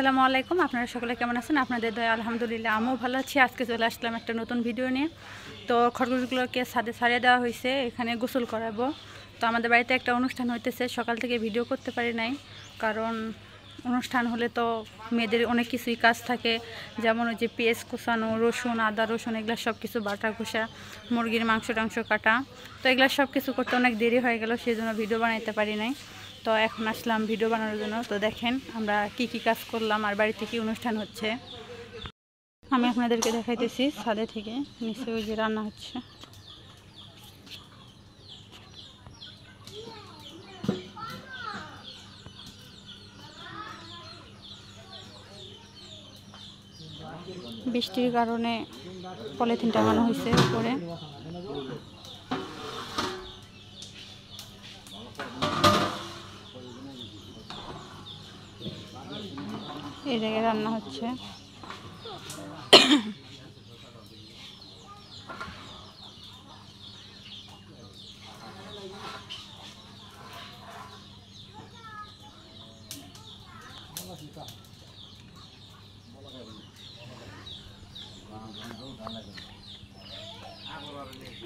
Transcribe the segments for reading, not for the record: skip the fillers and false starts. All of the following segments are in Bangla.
আসসালামু আলাইকুম। আপনারা সকলে কেমন আছেন? আপনাদের দয়া আলহামদুলিল্লাহ আমিও ভালো আছি। আজকে চলে আসলাম একটা নতুন ভিডিও নিয়ে। তো খরগোশগুলোকে ছাদে ছাড়িয়ে দেওয়া হয়েছে, এখানে গোসল করাবো। তো আমাদের বাড়িতে একটা অনুষ্ঠান হইতেছে, সকাল থেকে ভিডিও করতে পারি নাই, কারণ অনুষ্ঠান হলে তো মেয়েদের অনেক কিছুই কাজ থাকে, যেমন ওই যে পেঁয়াজ কুচানো, রসুন, আদা রসুন এগুলো সব কিছু বাটা কুচা, মুরগির মাংস টাংস কাটা, তো এগুলো সব কিছু করতে অনেক দেরি হয়ে গেল, সেই জন্য ভিডিও বানাইতে পারি নাই। তো এখন আসলাম ভিডিও বানানোর জন্য। তো দেখেন আমরা কি কি কাজ করলাম আর বাড়িতে কি অনুষ্ঠান হচ্ছে আমি আপনাদেরকে দেখাইতেছি। ছাদে থেকে নিচে ওই যে রান্না হচ্ছে। বৃষ্টির কারণে পলিথিন টাঙানো হয়েছে উপরে। এই জায়গায় রান্না হচ্ছে।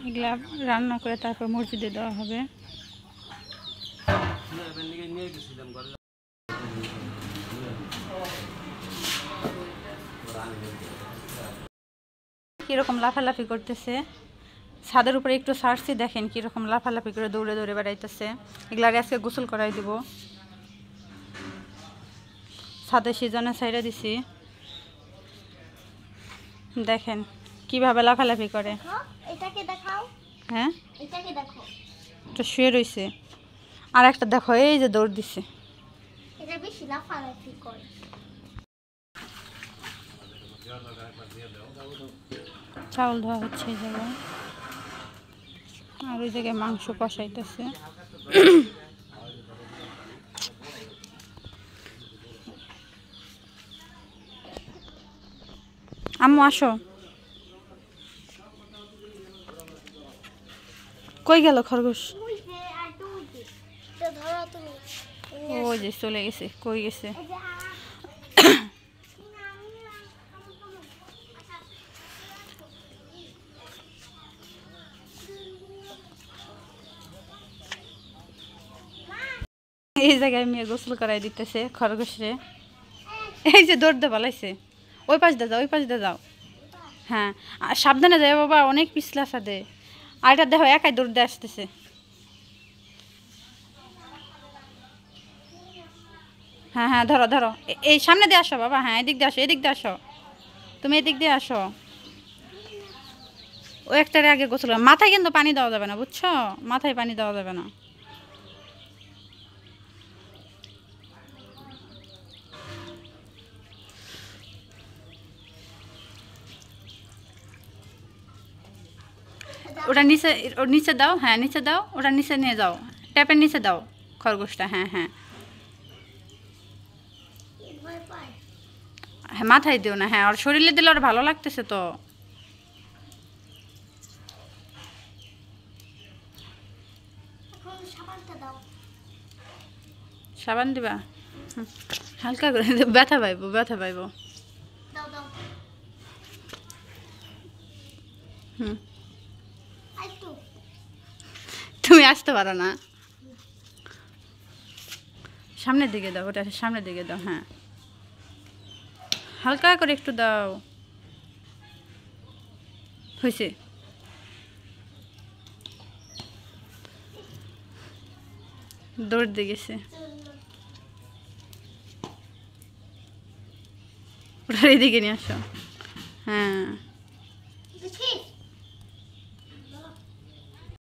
এগুলা রান্না করে তারপর মসজিদে দেওয়া হবে। কিরকম লাফালাফি করতেছে ছাদের উপরে, একটু সারছি, দেখেন কিরকম লাফালাফি করে দৌড়ে দৌড়ে বেড়াইতেছে। এগুলার আজকে গোসল করাই দিব। ছাদে সিজনে ছাইড়া দিছি, দেখেন কিভাবে লাফালাফি করে। হ্যাঁ, এটা শুয়ে রয়েছে, আর একটা দেখো এই যে দৌড় দিছে। চাউল ধোয়া হচ্ছে এই জায়গায়, আর ওই জায়গায় মাংস কষাইতেছে। আম্মু আসো। কই গেল খরগোশ? ওই যে চলে গেছে, কই গেছে? এই জায়গায় মেয়ে গোসল করাই দিতেছে খরগোশরে। এই যে দৌড় দিয়ে পালাইছে। ওই পাশ দিয়ে যাও, ওই পাশ দিয়ে যাও। হ্যাঁ, আর সাবধানে যায় বাবা, অনেক পিছলা সাদে। আর এটা দেখো একাই দৌড় দিয়ে আসতেছে। হ্যাঁ হ্যাঁ, ধরো ধরো, এই সামনে দিয়ে আসো বাবা। হ্যাঁ, এদিক দিয়ে আসো, এদিক দিয়ে আসো, তুমি এদিক দিয়ে আসো। ও একটারে আগে গোসল, মাথায় কিন্তু পানি দেওয়া যাবে না, বুঝছো? মাথায় পানি দেওয়া যাবে না। ওটা নিচে, ওর নিচে দাও। হ্যাঁ নিচে দাও, ওটা নিচে নিয়ে যাও, ট্যাপের নিচে দাও খরগোশটা। হ্যাঁ হ্যাঁ হ্যাঁ, মাথায় দিও না। হ্যাঁ, ওর শরীরে দিলে ওর ভালো লাগতেছে তো। সাবান দিবা? হালকা করে, ব্যথা পাইবো, ব্যথা পাইবো। হুম, তুমি আসতে পারো না। সামনের দিকে দাও, ওটা সামনের দিকে দাও। হ্যাঁ, হালকা করে একটু দাও। হয়েছে। দৌড় দিয়ে গেছে। ওটার এদিকে নিয়ে আসো। হ্যাঁ,